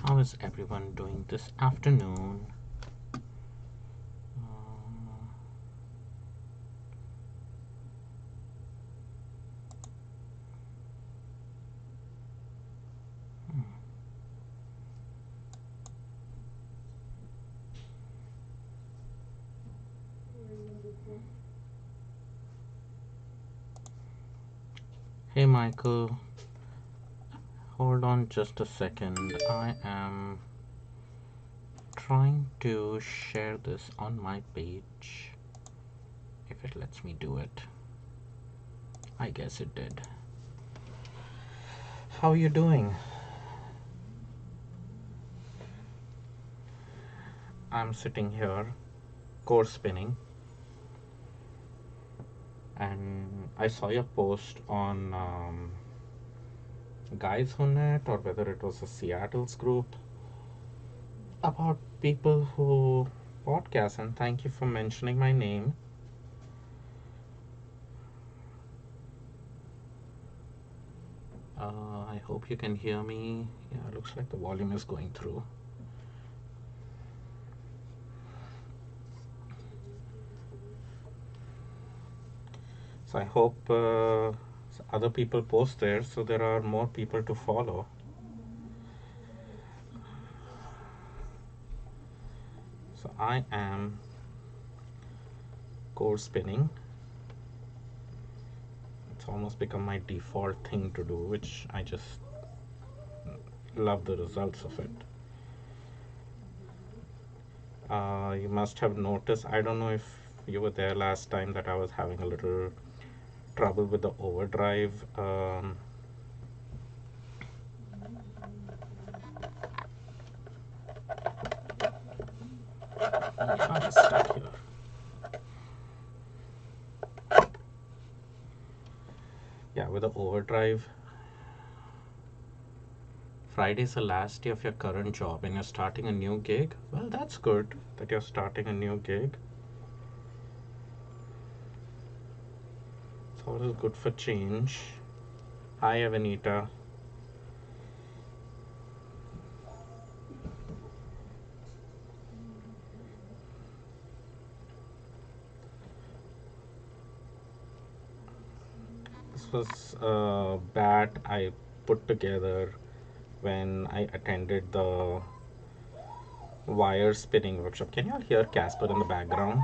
How is everyone doing this afternoon? Hey Michael, hold on just a second. I am trying to share this on my page. If it lets me do it. I guess it did. How are you doing? I'm sitting here, core spinning, and I saw your post on Guys Who Net, or whether it was a Seattle's group, about people who podcast, and thank you for mentioning my name. I hope you can hear me. Yeah, it looks like the volume is going through. So I hope other people post there so there are more people to follow. So I am core spinning. It's almost become my default thing to do, which I just love the results of it. You must have noticed, I don't know if you were there last time, that I was having a little trouble with the overdrive. I'm stuck here. Yeah, with the overdrive. Friday's the last day of your current job and you're starting a new gig. Well, that's good that you're starting a new gig. It's always good for change. Hi, Avanita. This was a bat I put together when I attended the wire spinning workshop. Can you all hear Casper in the background?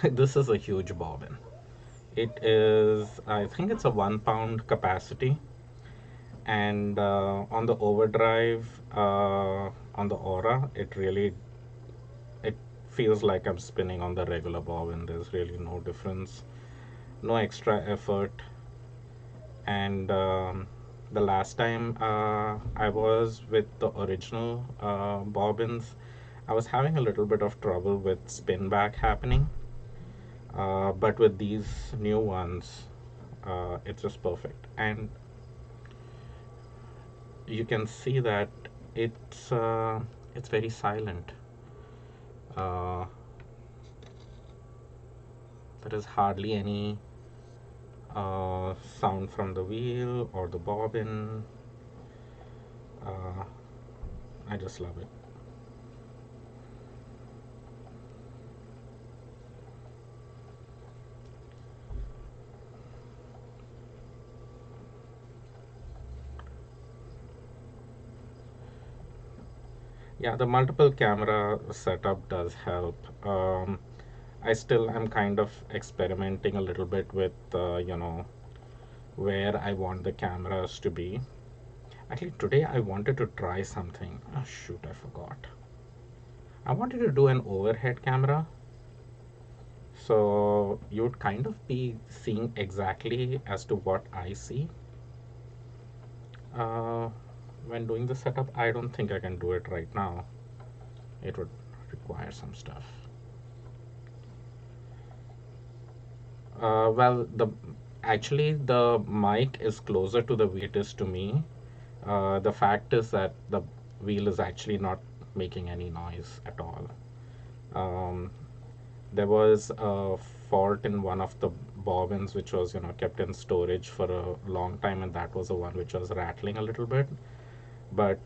This is a huge bobbin. It is, I think it's a 1 pound capacity, and on the overdrive, on the aura, it feels like I'm spinning on the regular bobbin. There's really no difference, no extra effort. And the last time I was with the original bobbins, I was having a little bit of trouble with spin back happening, but with these new ones, it's just perfect. And you can see that it's very silent. Uh, there is hardly any sound from the wheel or the bobbin. Uh, I just love it. Yeah, the multiple camera setup does help. I still am kind of experimenting a little bit with, where I want the cameras to be. Actually, today I wanted to try something. Oh, shoot, I forgot. I wanted to do an overhead camera. So you'd kind of be seeing exactly as to what I see. Uh, when doing the setup, I don't think I can do it right now. It would require some stuff. Well, the actually the mic is closer to the wheel it is to me. The fact is that the wheel is actually not making any noise at all. Um, there was a fault in one of the bobbins which was kept in storage for a long time, and that was the one which was rattling a little bit. But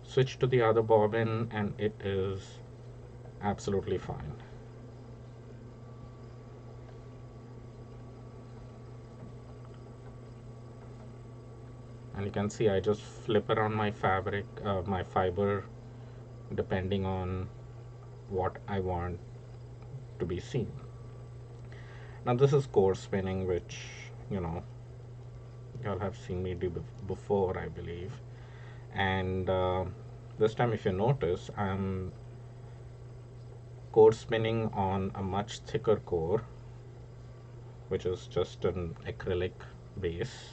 switch to the other bobbin and it is absolutely fine. And you can see I just flip around my fabric, my fiber, depending on what I want to be seen. Now this is core spinning, which you know y'all have seen me do before, I believe. And this time, if you notice, I'm core spinning on a much thicker core, which is just an acrylic base.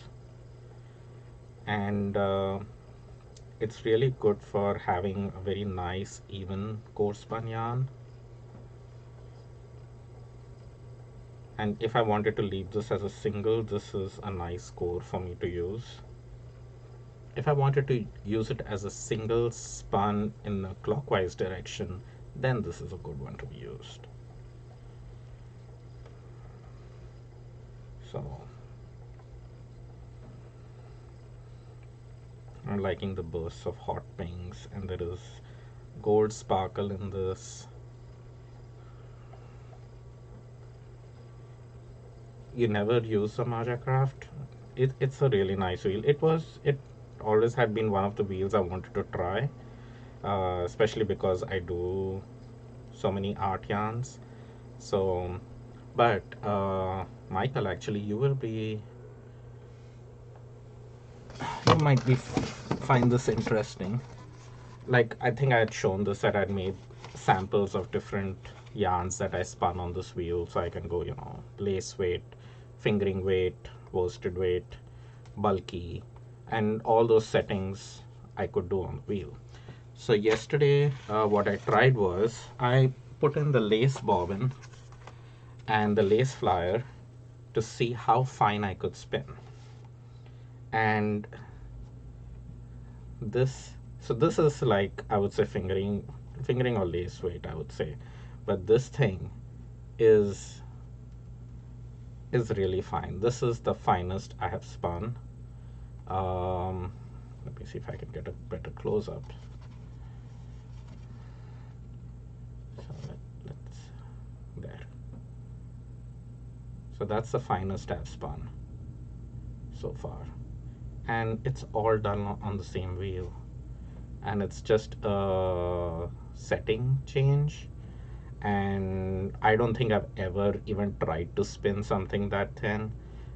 And it's really good for having a very nice even core spun yarn. And if I wanted to leave this as a single, this is a nice core for me to use. If I wanted to use it as a single spun in a clockwise direction, then this is a good one to be used. So I'm liking the bursts of hot pinks, and there is gold sparkle in this. You never use the Maja Craft? It's a really nice wheel. It always had been one of the wheels I wanted to try, especially because I do so many art yarns. So, but Michael, actually, you might be find this interesting. Like I think I had shown this that I'd made samples of different yarns that I spun on this wheel, so I can go, lace weight, fingering weight, worsted weight, bulky, and all those settings I could do on the wheel. So yesterday, what I tried was I put in the lace bobbin and the lace flyer to see how fine I could spin. And this, so this is like I would say fingering or lace weight, I would say, but this thing is is really fine. This is the finest I have spun. Let me see if I can get a better close up. So let's there. So that's the finest I've spun so far, and it's all done on the same wheel, and it's just a setting change. And I don't think I've ever even tried to spin something that thin.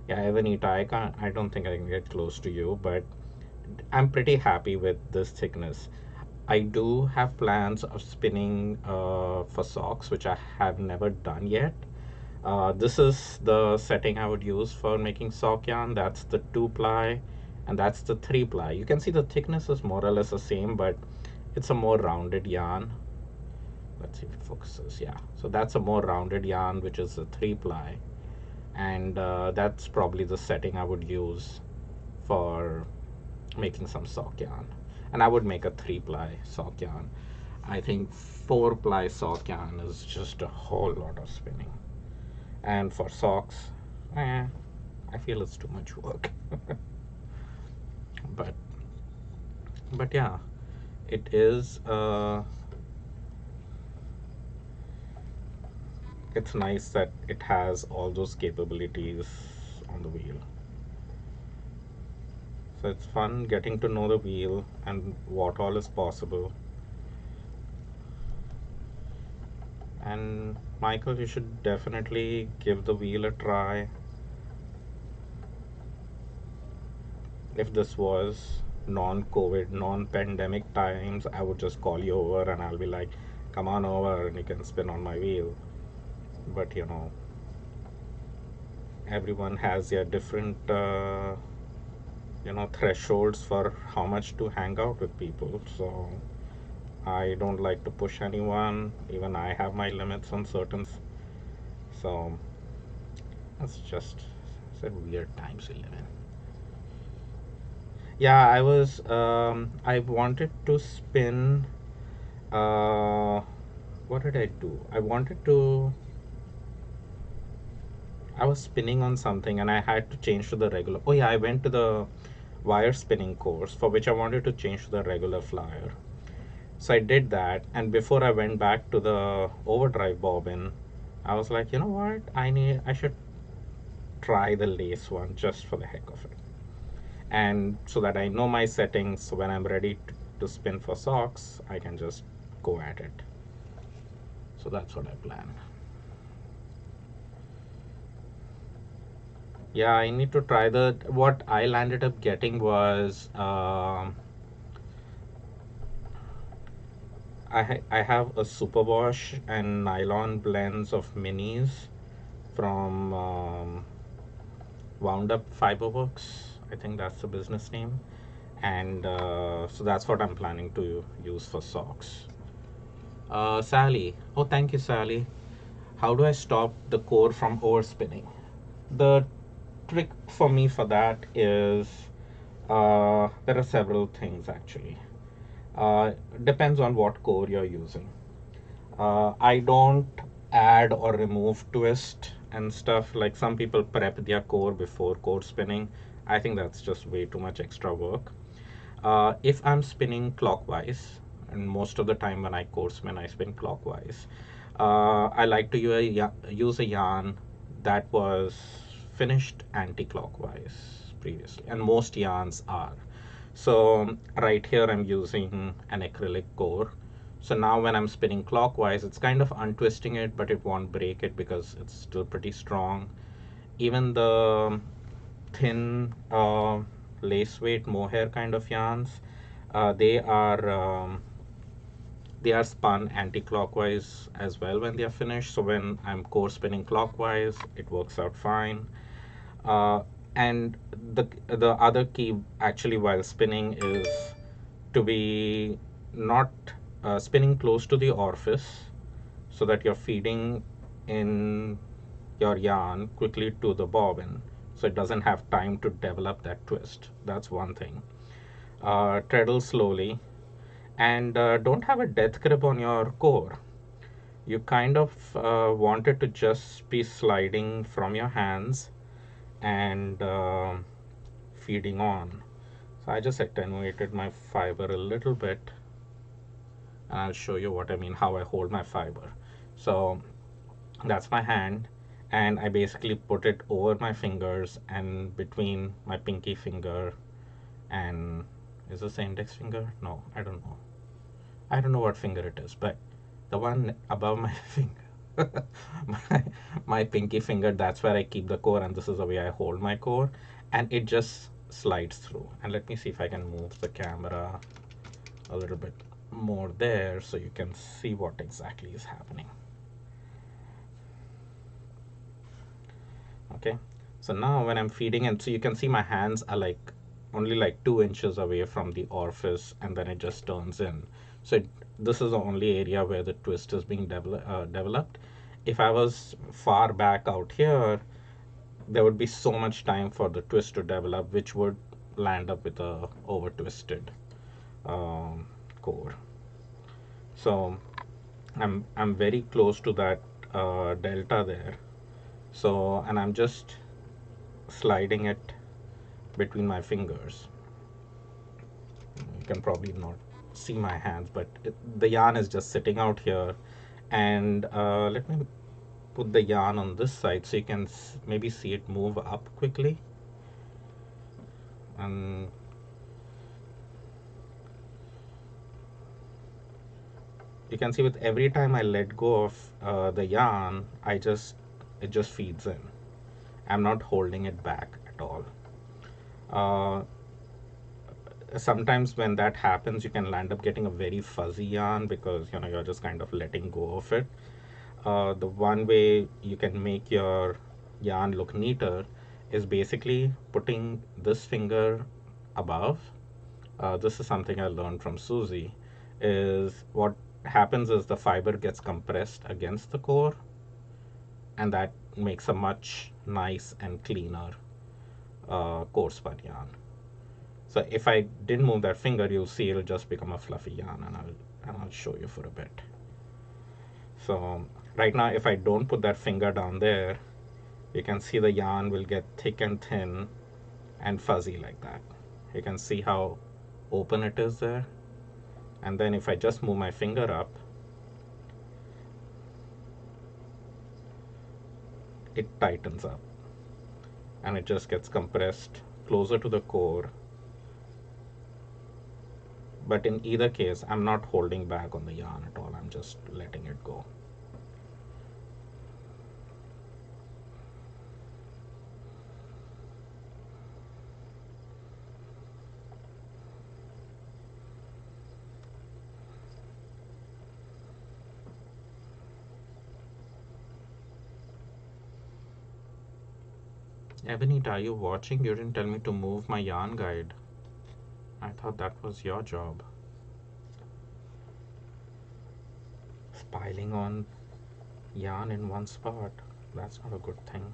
Yeah, Evanita, I don't think I can get close to you, but I'm pretty happy with this thickness. I do have plans of spinning for socks, which I have never done yet. This is the setting I would use for making sock yarn. That's the 2 ply, and that's the 3 ply. You can see the thickness is more or less the same, but it's a more rounded yarn. Let's see if it focuses. Yeah, so that's a more rounded yarn, which is a 3 ply, and that's probably the setting I would use for making some sock yarn. And I would make a 3 ply sock yarn. I think 4 ply sock yarn is just a whole lot of spinning, and for socks, I feel it's too much work. but but yeah, it is it's nice that it has all those capabilities on the wheel. So it's fun getting to know the wheel and what all is possible. And Michael, you should definitely give the wheel a try. If this was non-COVID, non-pandemic times, I would just call you over and I'll be like, come on over and you can spin on my wheel. But everyone has their different thresholds for how much to hang out with people. So I don't like to push anyone. Even I have my limits on certain things. So that's just said weird times we live in. Yeah, I wanted to spin. Uh, what did I do? I was spinning on something and I had to change to the regular. Oh yeah, I went to the wire spinning course for which I wanted to change to the regular flyer. So I did that, and before I went back to the overdrive bobbin, I was like, you know what? I should try the lace one just for the heck of it. And so that I know my settings, so when I'm ready to spin for socks, I can just go at it. So that's what I plan. Yeah, I need to try the. What I landed up getting was I have a superwash and nylon blends of minis from Wound Up Fiberworks. I think that's the business name, and so that's what I'm planning to use for socks. Sally, oh thank you, Sally. How do I stop the core from overspinning? The trick for me for that is there are several things actually. Depends on what core you're using. I don't add or remove twist and stuff like some people prep their core before core spinning. I think that's just way too much extra work. If I'm spinning clockwise, and most of the time when I core spin, I spin clockwise. I like to use a yarn that was finished anti-clockwise previously, and most yarns are. So right here I'm using an acrylic core. So now when I'm spinning clockwise, it's kind of untwisting it, but it won't break it because it's still pretty strong. Even the thin lace weight mohair kind of yarns, uh, they are um, they are spun anti-clockwise as well when they are finished. So when I'm core spinning clockwise, it works out fine. Uh, and the other key actually while spinning is to be not spinning close to the orifice so that you're feeding in your yarn quickly to the bobbin so it doesn't have time to develop that twist. That's one thing. Treadle slowly and don't have a death grip on your core. You kind of want it to just be sliding from your hands and feeding on. So I just attenuated my fiber a little bit and I'll show you what I mean, how I hold my fiber. So that's my hand, and I basically put it over my fingers and between my pinky finger and is this the index finger? No, I don't know. I don't know what finger it is, but the one above my finger, my, my pinky finger, that's where I keep the core, and this is the way I hold my core, and it just slides through. And let me see if I can move the camera a little bit more there so you can see what exactly is happening. Okay, so now when I'm feeding, and so you can see my hands are like only like 2 inches away from the orifice, and then it just turns in. So this is the only area where the twist is being developed. If I was far back out here, there would be so much time for the twist to develop, which would land up with a over twisted um, core. So I'm very close to that delta there. So and I'm just sliding it between my fingers. You can probably not see my hands, but the yarn is just sitting out here. And let me put the yarn on this side so you can maybe see it move up quickly. And you can see with every time I let go of the yarn, it just feeds in. I'm not holding it back at all. Uh, Sometimes when that happens, you can land up getting a very fuzzy yarn because you're just kind of letting go of it. The one way you can make your yarn look neater is basically putting this finger above, this is something I learned from Susie, is what happens is the fiber gets compressed against the core, and that makes a much nice and cleaner core spun yarn. So if I didn't move that finger, you'll see it'll just become a fluffy yarn, and I'll show you for a bit. So right now, if I don't put that finger down there, you can see the yarn will get thick and thin and fuzzy like that. You can see how open it is there. And then if I just move my finger up, it tightens up and it just gets compressed closer to the core. But in either case, I'm not holding back on the yarn at all. I'm just letting it go. Ebony, are you watching? You didn't tell me to move my yarn guide. I thought that was your job. Piling on yarn in one spot. That's not a good thing.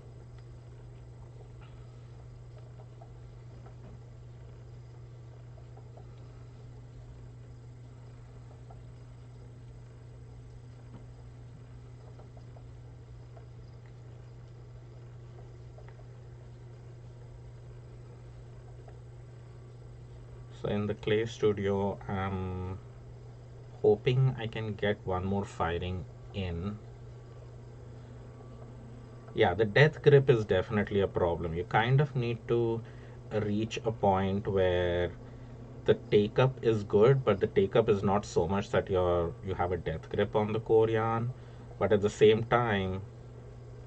So in the clay studio, I'm hoping I can get one more firing in. Yeah, the death grip is definitely a problem. You kind of need to reach a point where the take up is good, but the take up is not so much that you have a death grip on the core yarn, but at the same time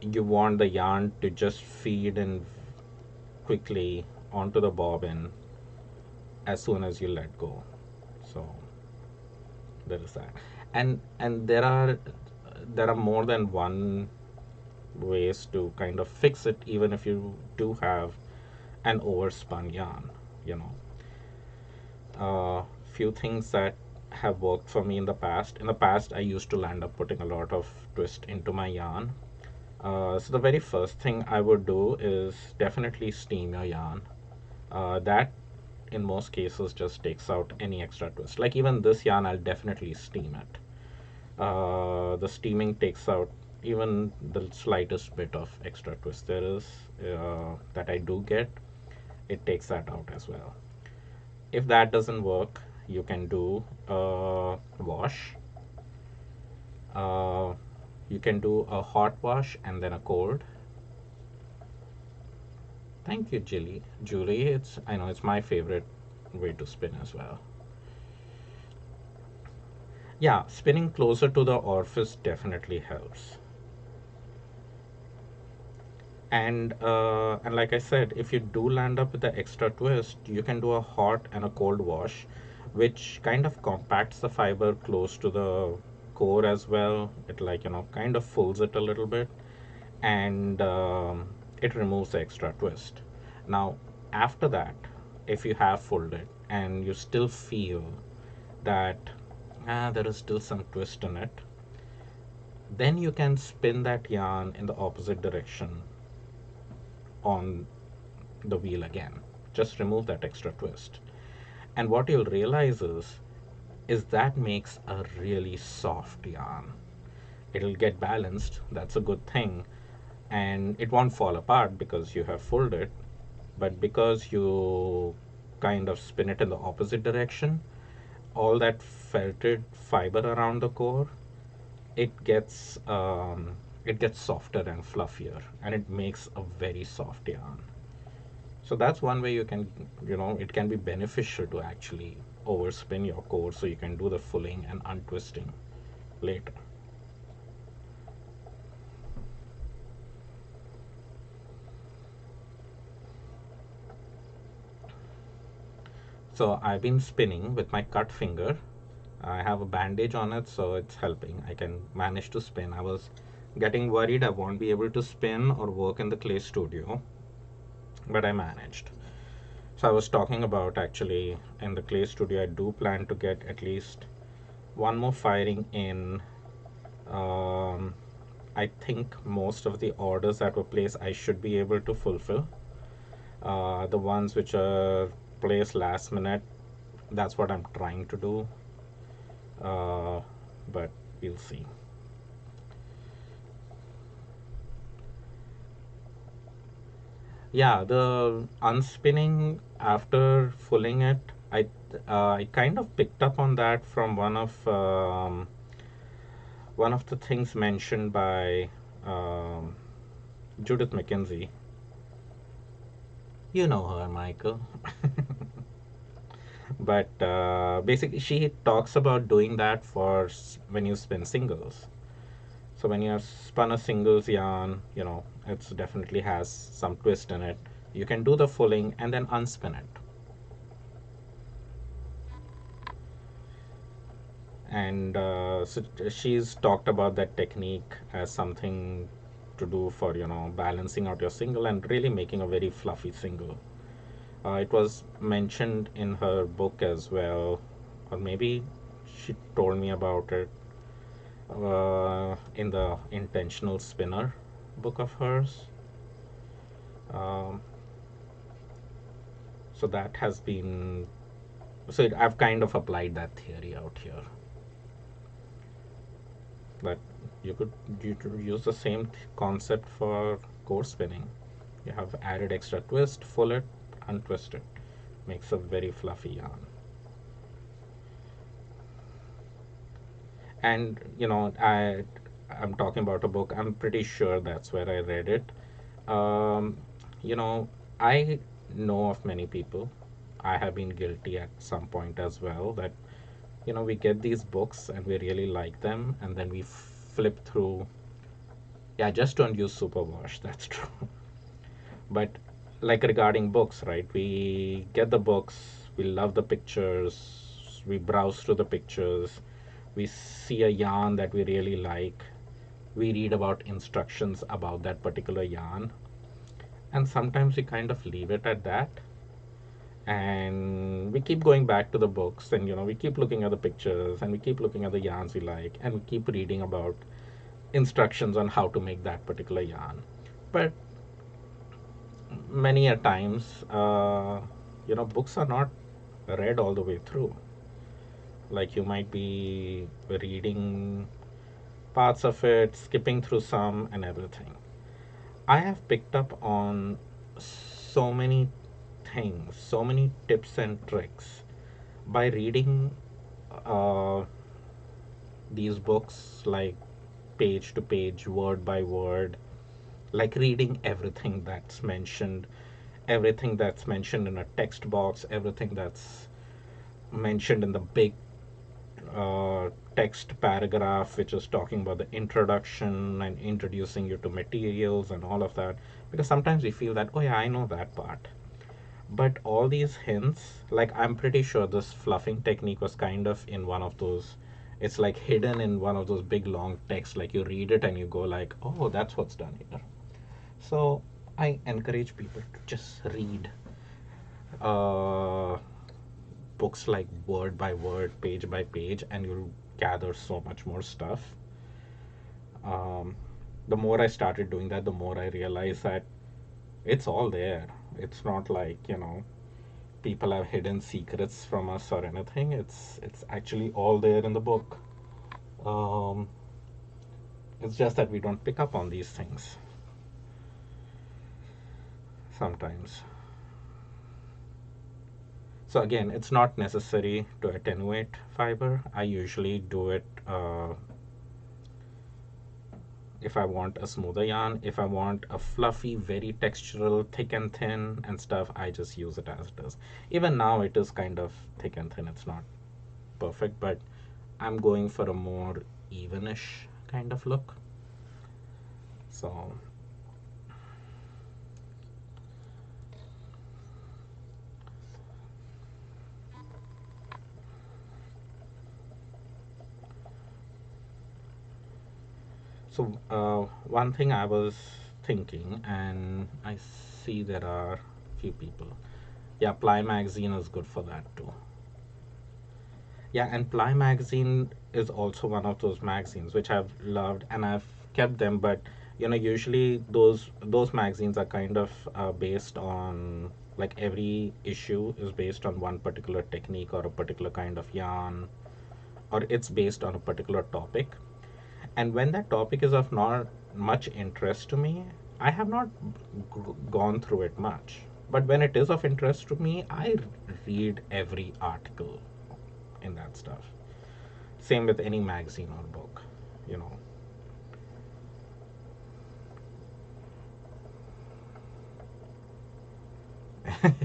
you want the yarn to just feed in quickly onto the bobbin as soon as you let go. So there is that. And there are more than one ways to kind of fix it, even if you do have an overspun yarn, you know. Few things that have worked for me in the past. In the past, I used to land up putting a lot of twist into my yarn. So the very first thing I would do is definitely steam your yarn. That in most cases just takes out any extra twist. Like even this yarn, I'll definitely steam it. The steaming takes out even the slightest bit of extra twist there is that I do get. It takes that out as well. If that doesn't work, you can do a wash. Uh, you can do a hot wash and then a cold. Thank you, Julie. I know it's my favorite way to spin as well. Yeah, spinning closer to the orifice definitely helps. And like I said, if you do land up with the extra twist, you can do a hot and a cold wash, which kind of compacts the fiber close to the core as well. It, like, kind of folds it a little bit, and it removes the extra twist. Now, after that, if you have folded and you still feel that there is still some twist in it, then you can spin that yarn in the opposite direction on the wheel again. Just remove that extra twist. And what you'll realize is that makes a really soft yarn. It'll get balanced, that's a good thing, and it won't fall apart because you have folded, but because you kind of spin it in the opposite direction, all that felted fiber around the core, it gets softer and fluffier, and it makes a very soft yarn. So that's one way you can, it can be beneficial to actually overspin your core so you can do the fulling and untwisting later. So I've been spinning with my cut finger. I have a bandage on it, so it's helping. I can manage to spin. I was getting worried I won't be able to spin or work in the clay studio, but I managed. So I was talking about actually in the clay studio, I do plan to get at least one more firing in. Um, I think most of the orders that were placed, I should be able to fulfill. The ones which are placed last minute, that's what I'm trying to do. Uh, but we'll see. Yeah, the unspinning after fulling it, I kind of picked up on that from one of the things mentioned by um, Judith McKenzie. You know her, Michael. But basically, she talks about doing that for when you spin singles. So when you have spun a singles yarn, it's definitely has some twist in it. You can do the fulling and then unspin it. And so she's talked about that technique as something to do for balancing out your single and really making a very fluffy single. It was mentioned in her book as well, or maybe she told me about it in the Intentional Spinner book of hers. Um, so that has been I've kind of applied that theory out here. But you could use the same concept for core spinning. You have added extra twist, full it, untwist it. Makes a very fluffy yarn. And I'm talking about a book. I'm pretty sure that's where I read it. Um, you know, I know of many people. I have been guilty at some point as well that we get these books and we really like them, and then we flip through. Yeah, just don't use superwash. That's true. But like regarding books, right? We get the books, we love the pictures, we browse through the pictures, we see a yarn that we really like, we read about instructions about that particular yarn, and sometimes we kind of leave it at that. And we keep going back to the books, and we keep looking at the pictures, and we keep looking at the yarns we like, and we keep reading about instructions on how to make that particular yarn. But many a times, books are not read all the way through. Like you might be reading parts of it, skipping through some, and everything. I have picked up on so many things, so many tips and tricks by reading uh, these books, like page to page, word by word, like reading everything that's mentioned in a text box, everything that's mentioned in the big text paragraph, which is talking about the introduction and introducing you to materials and all of that. Because sometimes we feel that, oh yeah, I know that part. But all these hints, like I'm pretty sure this fluffing technique was kind of in one of those, it's like hidden in one of those big long texts. Like you read it and you go like, oh, that's what's done here. So I encourage people to just read uh, books like word by word, page by page, and you'll gather so much more stuff. Um, the more I started doing that, the more I realized that it's all there. It's not like, people have hidden secrets from us or anything. It's actually all there in the book. Um, it's just that we don't pick up on these things sometimes. So again, it's not necessary to attenuate fiber. I usually do it if I want a smoother yarn. If I want a fluffy, very textural, thick and thin and stuff, I just use it as it is. Even now it is kind of thick and thin. It's not perfect, but I'm going for a more evenish kind of look. So one thing I was thinking, and I see there are few people. Yeah, Ply magazine is good for that too. Yeah, and Ply magazine is also one of those magazines which I've loved and I've kept them. But usually those magazines are kind of based on, like, every issue is based on one particular technique or a particular kind of yarn, or it's based on a particular topic. And when that topic is of not much interest to me, I have not gone through it much. But when it is of interest to me, I read every article in that stuff. Same with any magazine or book, you know.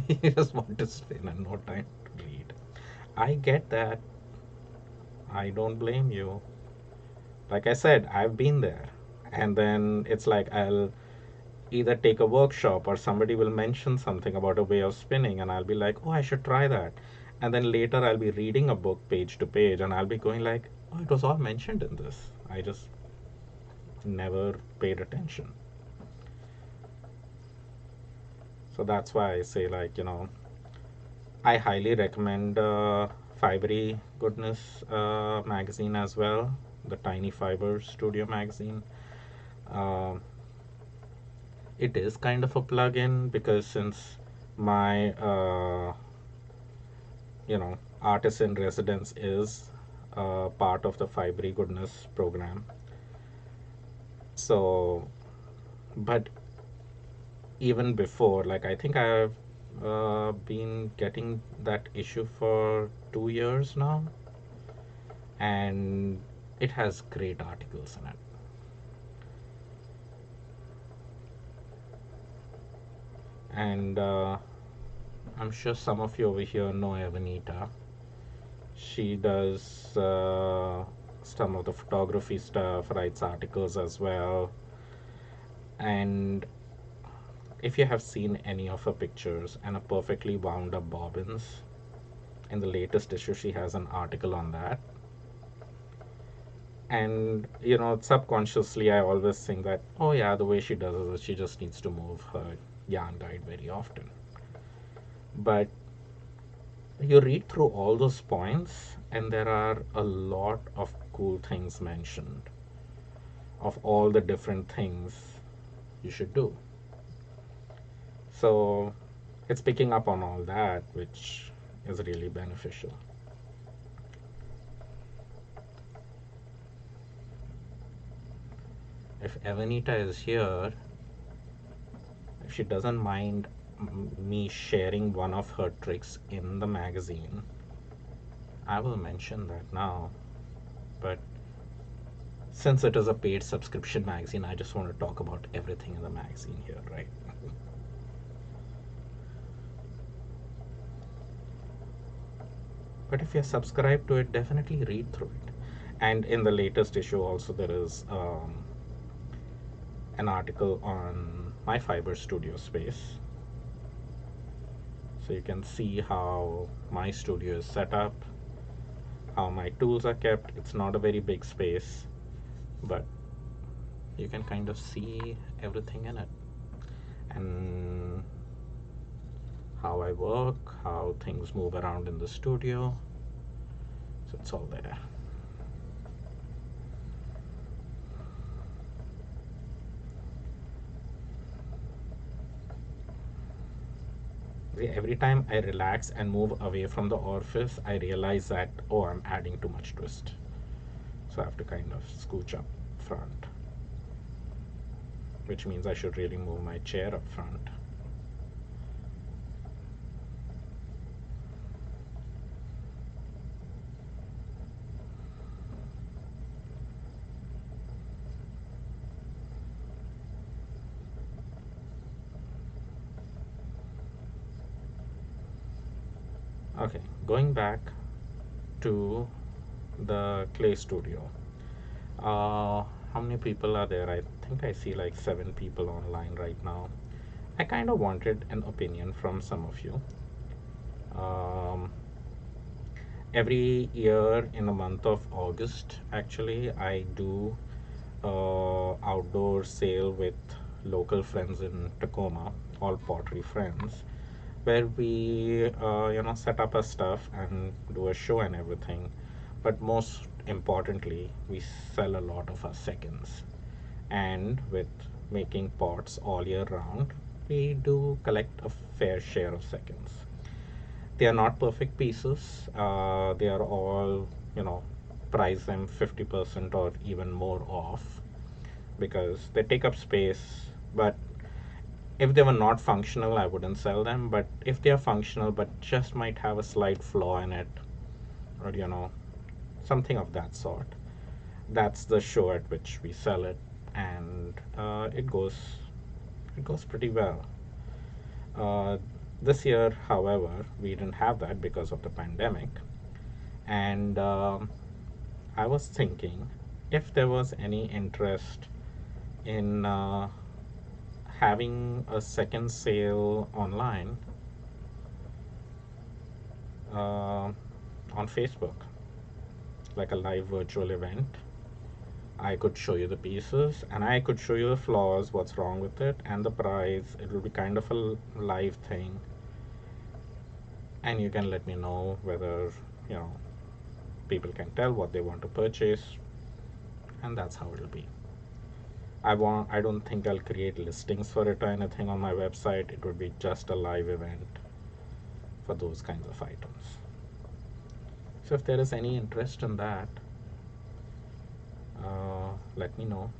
You just want to spin and no time to read. I get that. I don't blame you. Like I said, I've been there. And then it's like I'll either take a workshop or somebody will mention something about a way of spinning, and I'll be like, oh, I should try that. And then later I'll be reading a book page to page and I'll be going like, oh, it was all mentioned in this. I just never paid attention. So that's why I say, like, I highly recommend Fibery Goodness magazine as well, the Tiny Fiber Studio magazine. Um it is kind of a plug-in because since my artist in residence is part of the Fibery Goodness program. So, but even before, like, I think I've been getting that issue for 2 years now, and it has great articles in it. And I'm sure some of you over here know Evanita. She does some of the photography stuff, writes articles as well. And if you have seen any of her pictures and a perfectly wound up bobbins, in the latest issue, she has an article on that. And subconsciously, I always think that, oh yeah, the way she does it, she just needs to move her yarn guide very often. But you read through all those points, and there are a lot of cool things mentioned of all the different things you should do. So it's picking up on all that, which is really beneficial. If Evanita is here, if she doesn't mind me sharing one of her tricks in the magazine, I will mention that now. But since it is a paid subscription magazine, I just want to talk about everything in the magazine here, right? But if you're subscribed to it, definitely read through it. And in the latest issue, also, there is an article on my Fiber Studio space. So you can see how my studio is set up, how my tools are kept. It's not a very big space, but you can kind of see everything in it. And how I work, how things move around in the studio. So it's all there. Every time I relax and move away from the orifice, I realize that, oh, I'm adding too much twist. So I have to kind of scooch up front, which means I should really move my chair up front. Okay, going back to the clay studio. How many people are there? I think I see like 7 people online right now. I kind of wanted an opinion from some of you. Um, every year in the month of August, actually, I do outdoor sale with local friends in Tacoma, all pottery friends. where we set up our stuff and do a show and everything. But most importantly, we sell a lot of our seconds. And with making pots all year round, we do collect a fair share of seconds. They are not perfect pieces. They are all, you know, price them 50% or even more off because they take up space. But if they were not functional, I wouldn't sell them. But if they are functional but just might have a slight flaw in it, or something of that sort, that's the show at which we sell it, and it goes pretty well. Uh, this year, however, we didn't have that because of the pandemic, and I was thinking if there was any interest in having a second sale online on Facebook, like a live virtual event. I could show you the pieces and I could show you the flaws, what's wrong with it, and the price. It will be kind of a live thing, and you can let me know whether you know people can tell what they want to purchase, and that's how it'll be. I don't think I'll create listings for it or anything on my website. It would be just a live event for those kinds of items. So if there is any interest in that, let me know.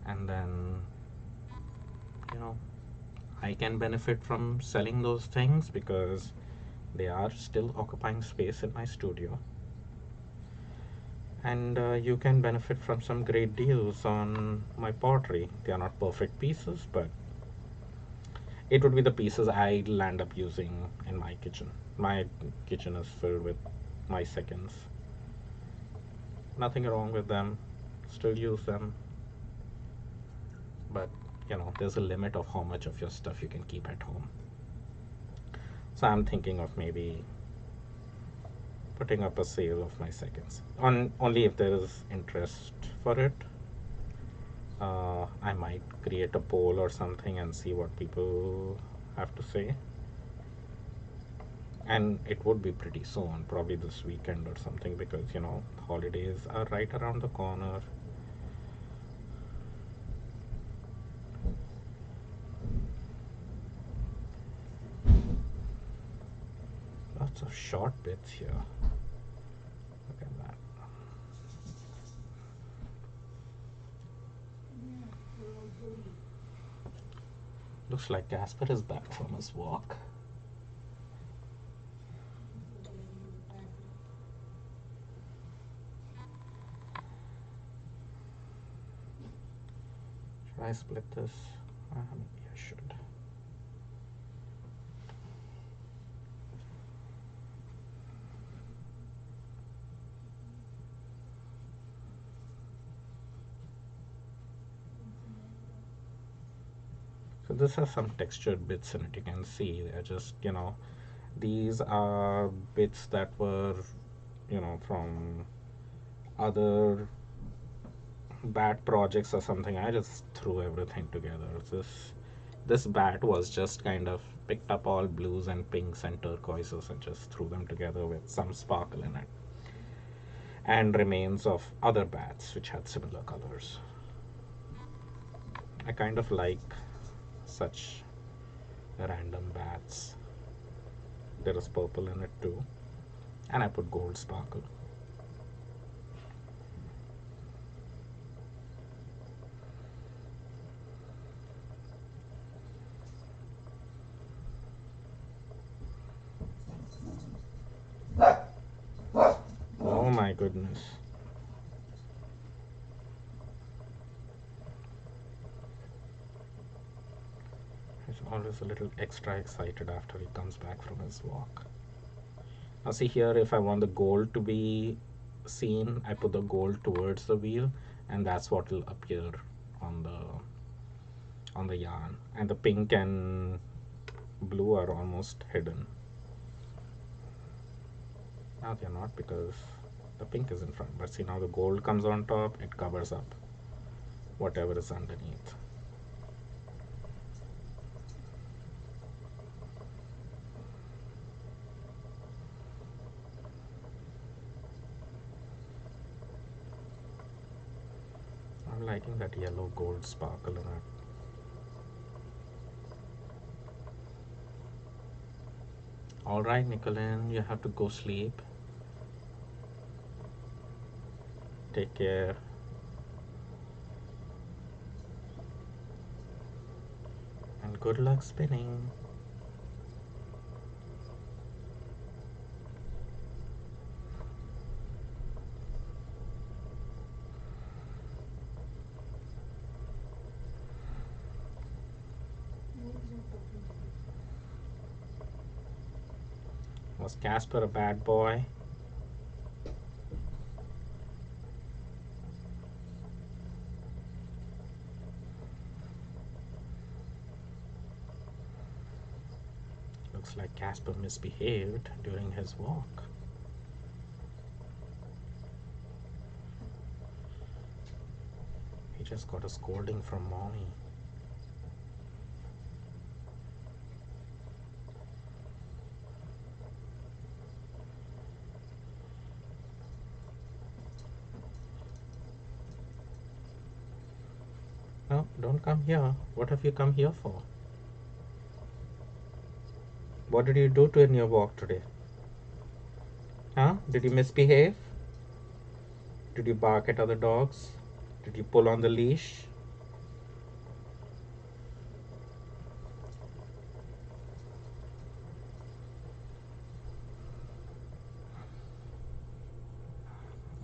And then, you know, I can benefit from selling those things because they are still occupying space in my studio. And you can benefit from some great deals on my pottery. They are not perfect pieces, but it would be the pieces I'll end up using in my kitchen. My kitchen is filled with my seconds. Nothing wrong with them. Still use them, but there's a limit of how much of your stuff you can keep at home. So I'm thinking of maybe putting up a sale of my seconds on only if there is interest for it. I might create a poll or something and see what people have to say. And it would be pretty soon, probably this weekend or something, because holidays are right around the corner. Lots of short bits here. Look at that. Looks like Casper is back from his walk. Should I split this? Maybe I should. So this has some textured bits in it. You can see they're just, these are bits that were, from other bat projects or something. I just threw everything together. This bat was just kind of picked up all blues and pinks and turquoises and just threw them together with some sparkle in it, and remains of other bats which had similar colors. I kind of like such random bats. There is purple in it too, and I put gold sparkle. Oh my goodness. He's always a little extra excited after he comes back from his walk. Now see here, if I want the gold to be seen, I put the gold towards the wheel, and that's what will appear on the yarn, and the pink and blue are almost hidden. Now they're not because The pink is in front, but see now the gold comes on top, it covers up whatever is underneath. I'm liking that yellow gold sparkle in it. All right, Nicolene, you have to go sleep. Take care. And good luck spinning. Was Casper a bad boy? Looks like Casper misbehaved during his walk. He just got a scolding from mommy. No, don't come here. What have you come here for? What did you do in your walk today? Huh? Did you misbehave? Did you bark at other dogs? Did you pull on the leash?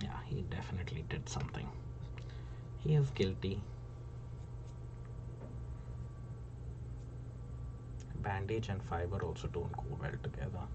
Yeah, he definitely did something. He is guilty. Bandage and fiber also don't go well together.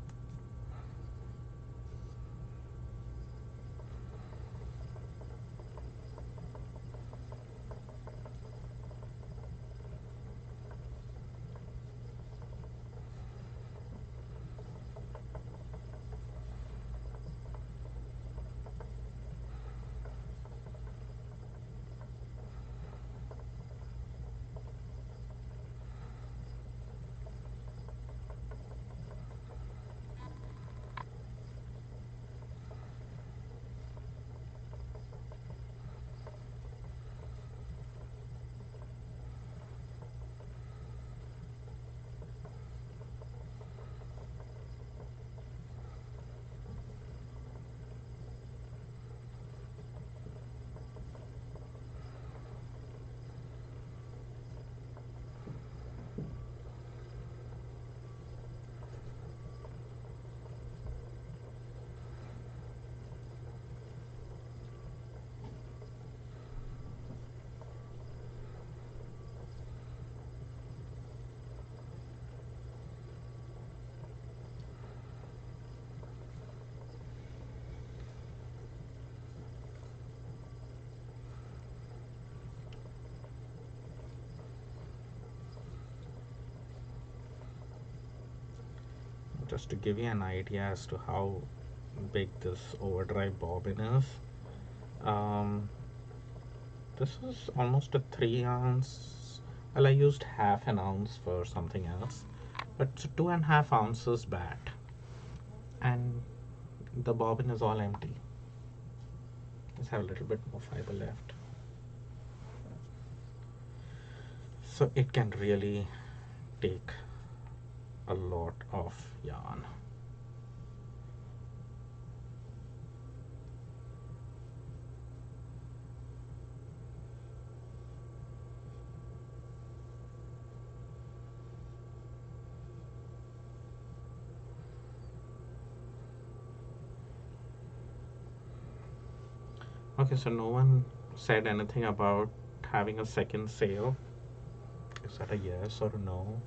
Just to give you an idea as to how big this overdrive bobbin is, um, this is almost a 3 ounce. Well, I used half an ounce for something else, but it's 2.5 ounces bat, and the bobbin is all empty. Let's have a little bit more fiber left, so it can really take a lot of yarn. Okay, so no one said anything about having a second sale. Is that a yes or a no?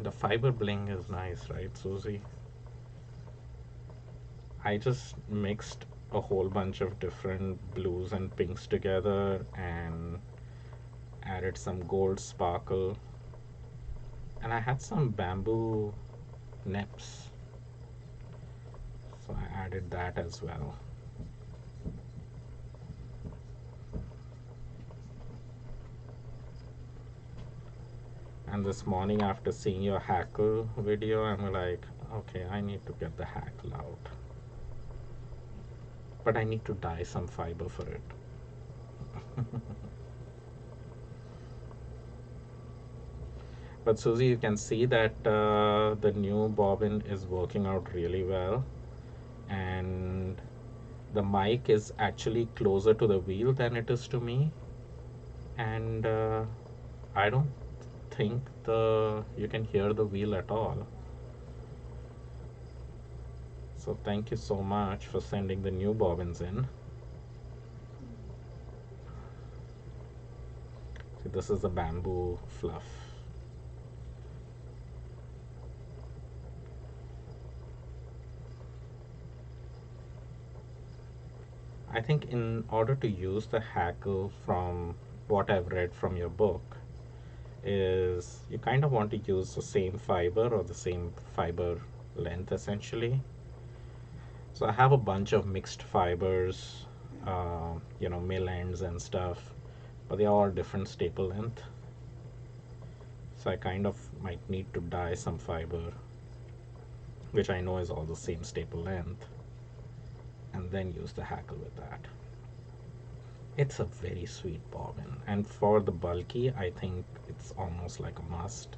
The fiber bling is nice, right, Susie? I just mixed a whole bunch of different blues and pinks together and added some gold sparkle. And I had some bamboo nips, so I added that as well. And this morning, after seeing your hackle video, I'm like, okay, I need to get the hackle out. But I need to dye some fiber for it. But Susie, you can see that the new bobbin is working out really well. And the mic is actually closer to the wheel than it is to me. And I don't think you can hear the wheel at all. So thank you so much for sending the new bobbins in. See, this is the bamboo fluff. I think in order to use the hackle, from what I've read from your book, is you kind of want to use the same fiber or the same fiber length essentially. So I have a bunch of mixed fibers, mill ends and stuff, but they're all different staple length. So I kind of might need to dye some fiber, which I know is all the same staple length, and then use the hackle with that. It's a very sweet bobbin, and for the bulky, I think it's almost like a must.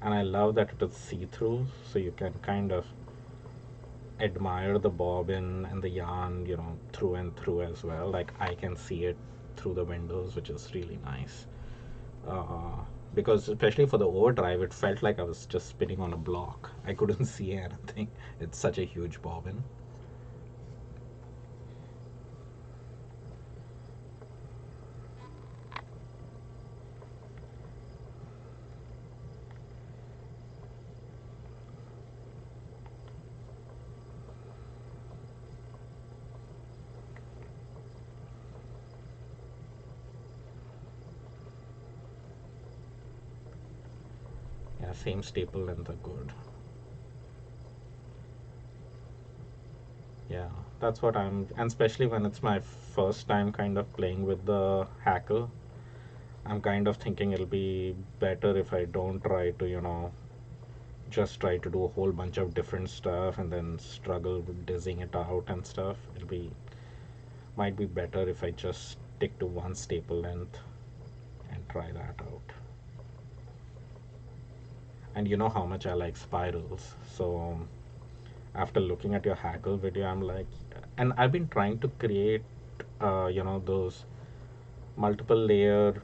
And I love that it is see-through, so you can kind of admire the bobbin and the yarn, through and through as well. Like I can see it through the windows, which is really nice. Because especially for the overdrive, it felt like I was just spinning on a block. I couldn't see anything. It's such a huge bobbin. Yeah, same staple length are good. Yeah, that's what and especially when it's my first time kind of playing with the hackle, I'm kind of thinking it'll be better if I don't try to, just try to do a whole bunch of different stuff and then struggle with dizzying it out and stuff. Might be better if I just stick to one staple length and try that out. And you know how much I like spirals, so after looking at your hackle video, I'm like, and I've been trying to create, those multiple layer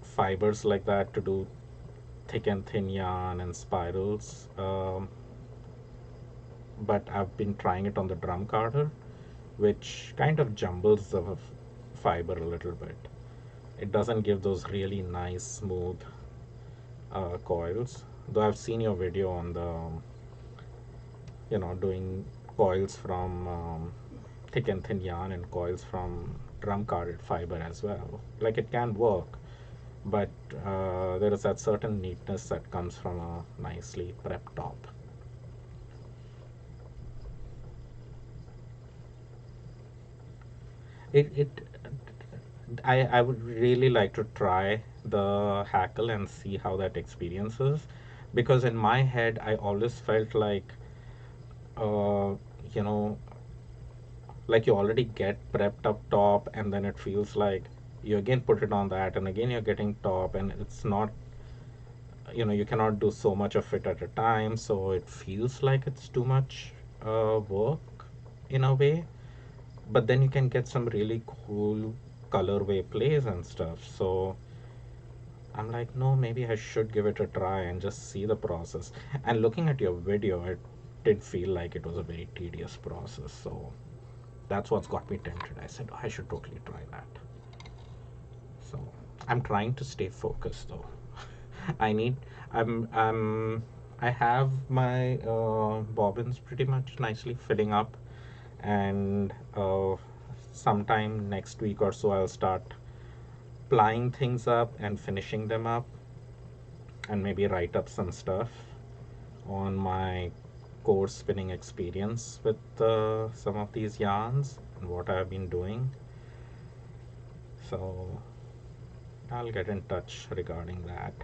fibers like that to do thick and thin yarn and spirals. But I've been trying it on the drum carder, which kind of jumbles the fiber a little bit. It doesn't give those really nice smooth coils. Though I've seen your video on the, doing coils from thick and thin yarn and coils from drum carded fiber as well. Like it can work, but there is that certain neatness that comes from a nicely prepped top. It I would really like to try the hackle and see how that experience is, because in my head I always felt like, uh, you know like you already get prepped up top, and then it feels like you again put it on that, and again you're getting top, and it's not, you cannot do so much of it at a time, so it feels like it's too much work in a way. But then you can get some really cool colorway plays and stuff. So I'm like, no, maybe I should give it a try and just see the process. And looking at your video, it did feel like it was a very tedious process. So that's what's got me tempted. I said, "Oh, I should totally try that." So I'm trying to stay focused though. I need. I have my bobbins pretty much nicely filling up, and sometime next week or so I'll start plying things up and finishing them up, and maybe write up some stuff on my core spinning experience with some of these yarns and what I've been doing. So I'll get in touch regarding that.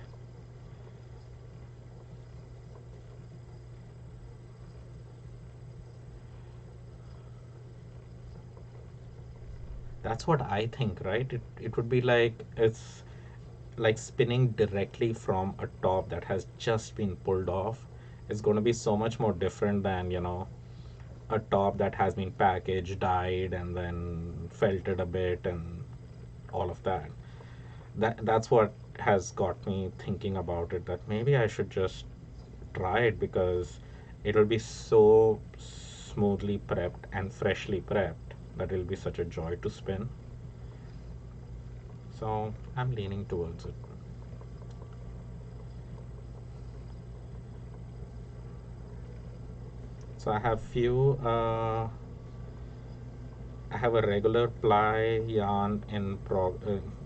That's what I think, right? It would be like it's like spinning directly from a top that has just been pulled off. It's going to be so much more different than, a top that has been packaged, dyed, and then felted a bit and all of that. That's what has got me thinking about it, that maybe I should just try it because it'll be so smoothly prepped and freshly prepped that it'll be such a joy to spin. So I'm leaning towards it. So I have a regular ply yarn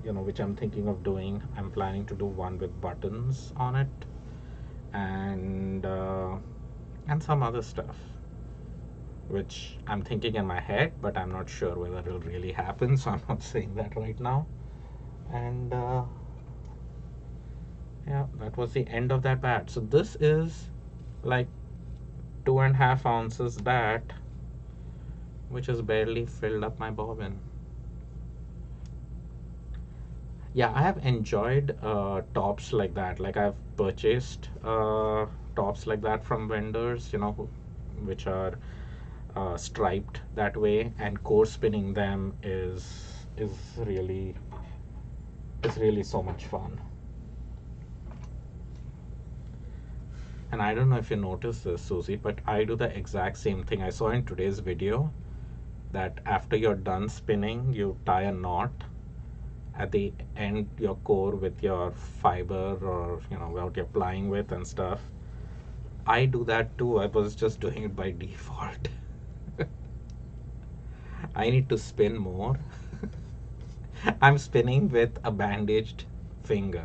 which I'm thinking of doing. I'm planning to do one with buttons on it, and some other stuff, which I'm thinking in my head, but I'm not sure whether it'll really happen. So I'm not saying that right now. And yeah, that was the end of that bat. So this is like 2.5 ounces bat, which has barely filled up my bobbin. Yeah, I have enjoyed tops like that. Like I've purchased tops like that from vendors, which are striped that way, and core spinning them is really so much fun. And I don't know if you noticed this, Susie, but I do the exact same thing. I saw in today's video that after you're done spinning, you tie a knot at the end your core with your fiber, or what you're plying with and stuff. I do that too. I was just doing it by default. I need to spin more. I'm spinning with a bandaged finger.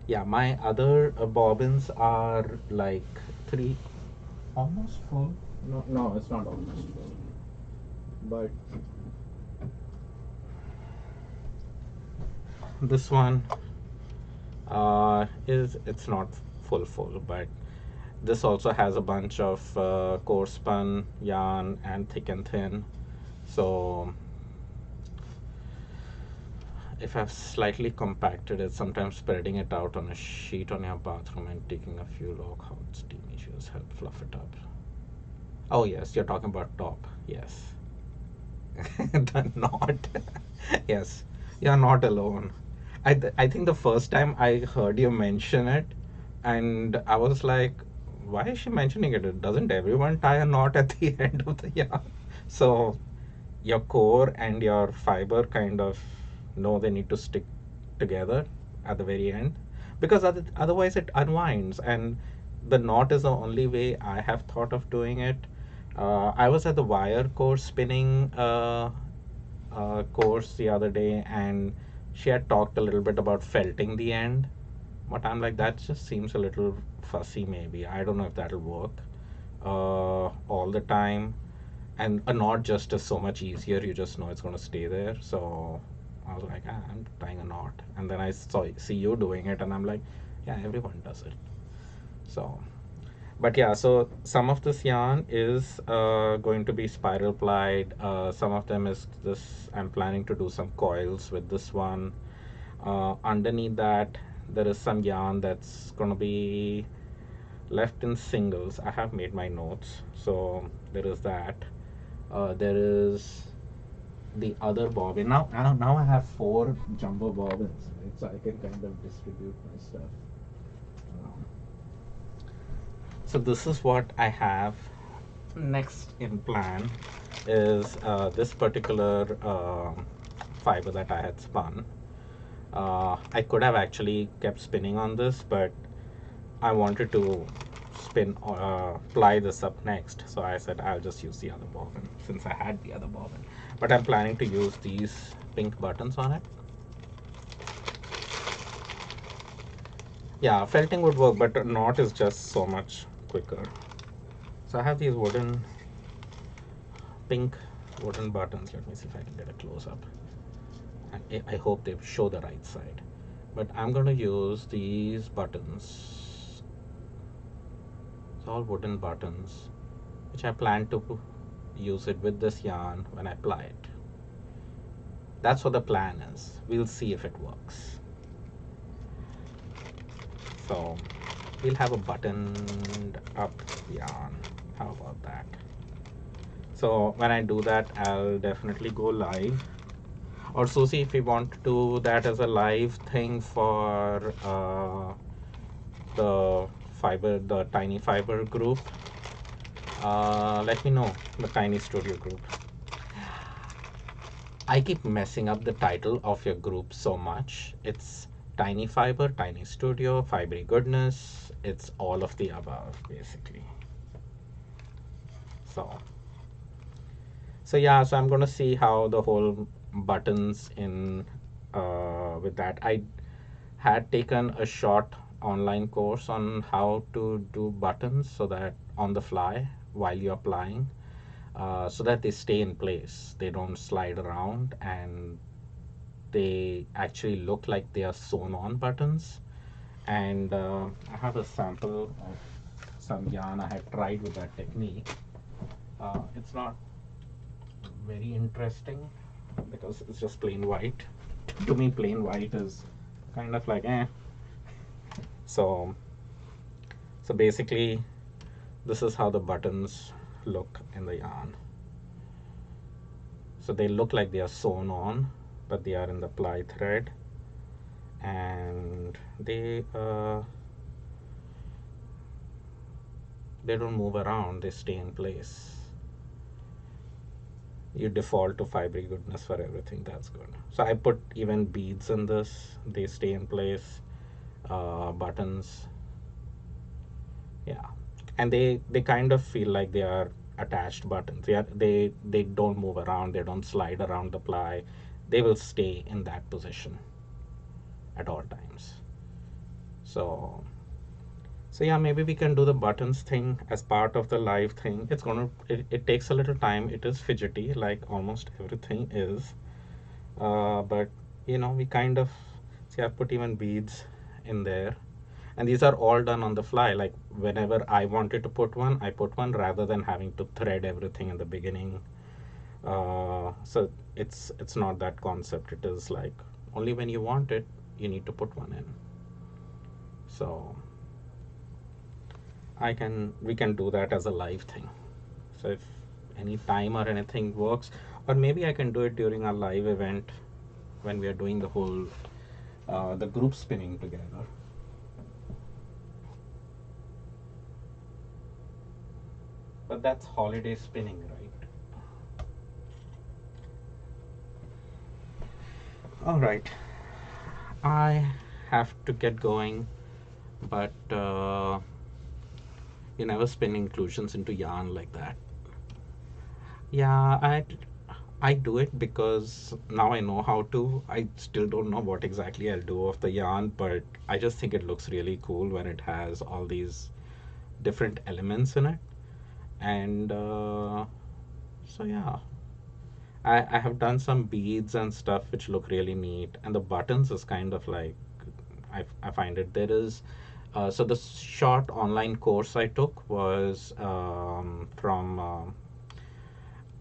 Yeah, my other bobbins are like three, almost full. No, no, it's not almost full. But this one it's not full, but this also has a bunch of core spun yarn and thick and thin. So if I've slightly compacted it, sometimes spreading it out on a sheet on your bathroom and taking a few low hot steamy showers help fluff it up. Oh yes, you're talking about top. Yes. The knot. Yes, you're not alone. I think the first time I heard you mention it, and I was like, why is she mentioning it? Doesn't everyone tie a knot at the end of the yarn? So your core and your fiber kind of know they need to stick together at the very end, because otherwise it unwinds, and the knot is the only way I have thought of doing it. I was at the wire core spinning course the other day, and she had talked a little bit about felting the end, but I'm like, that just seems a little fussy. Maybe I don't know if that'll work all the time. And a knot just is so much easier. You just know it's going to stay there. So I was like, I'm tying a knot, and then I see you doing it, and I'm like, yeah, everyone does it. So, but yeah, so some of this yarn is going to be spiral plied. Some of them is this. I'm planning to do some coils with this one. Underneath that, there is some yarn that's going to be left in singles. I have made my notes, so there is that. There is the other bobbin. Now I have 4 jumbo bobbins, right? So I can kind of distribute my stuff. Um, so this is what I have next in plan. is this particular fiber that I had spun. I could have actually kept spinning on this, but I wanted to ply this up next. So I said I'll just use the other bobbin since I had the other bobbin. But I'm planning to use these pink buttons on it. Yeah, felting would work, but a knot is just so much quicker. So I have these pink wooden buttons. Let me see if I can get a close up. And I hope they show the right side. But I'm going to use these buttons. It's all wooden buttons, which I plan to use it with this yarn when I ply it. That's what the plan is. We'll see if it works. So we'll have a buttoned up yarn. How about that? So when I do that, I'll definitely go live. Or Susie, if we want to do that as a live thing for the tiny fiber group, let me know, the tiny studio group. I keep messing up the title of your group so much. It's tiny fiber, tiny studio, fibery goodness. It's all of the above, basically. So yeah, so I'm going to see how the whole buttons in with that. I had taken a short online course on how to do buttons so that on the fly while you're applying, so that they stay in place. They don't slide around and they actually look like they are sewn on buttons. And I have a sample of some yarn I had tried with that technique. It's not very interesting because it's just plain white. To me, plain white is kind of like eh. So basically, this is how the buttons look in the yarn. So they look like they are sewn on, but they are in the ply thread, and they don't move around. They stay in place. You default to fibery goodness for everything. That's good. So I put even beads in this. They stay in place. Buttons, yeah, and they kind of feel like they are attached buttons. They don't move around. They don't slide around the ply. They will stay in that position at all times. So yeah, maybe we can do the buttons thing as part of the live thing. It takes a little time. It is fidgety, like almost everything is. But we kind of see. I put even beads in there, and these are all done on the fly. Like whenever I wanted to put one, I put one rather than having to thread everything in the beginning. So it's not that concept. It is like only when you want it, you need to put one in. So we can do that as a live thing. So if any time or anything works, or maybe I can do it during a live event when we are doing the whole the group spinning together. But that's holiday spinning, right? All right, I have to get going, but you never spin inclusions into yarn like that. Yeah, I do it because now I know how to. I still don't know what exactly I'll do of the yarn, but I just think it looks really cool when it has all these different elements in it. And so yeah, I have done some beads and stuff which look really neat, and the buttons is kind of like I find it there is. So the short online course I took was from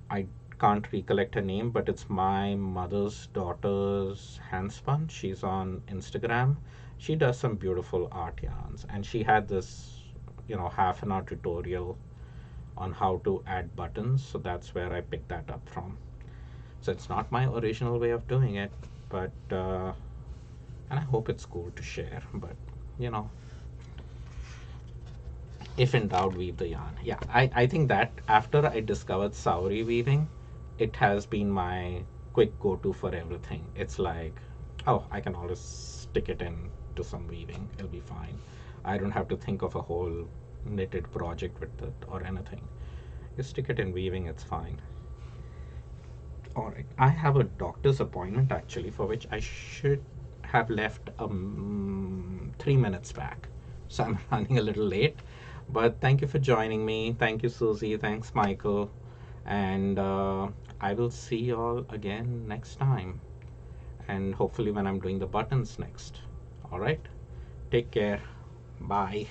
I can't recollect her name, but it's my mother's daughter's handspun. She's on Instagram. She does some beautiful art yarns, and she had this, half an hour tutorial on how to add buttons. So that's where I picked that up from. So it's not my original way of doing it, but and I hope it's cool to share. But you know, If in doubt, weave the yarn. Yeah, I think that after I discovered Sauri weaving, it has been my quick go-to for everything. It's like, oh, I can always stick it in to some weaving. It'll be fine. I don't have to think of a whole knitted project with it or anything. You stick it in weaving, it's fine. All right. I have a doctor's appointment actually for which I should have left 3 minutes back. So I'm running a little late. But thank you for joining me. Thank you, Susie. Thanks, Michael. And I will see you all again next time. And hopefully, when I'm doing the buttons next. All right. Take care. Bye.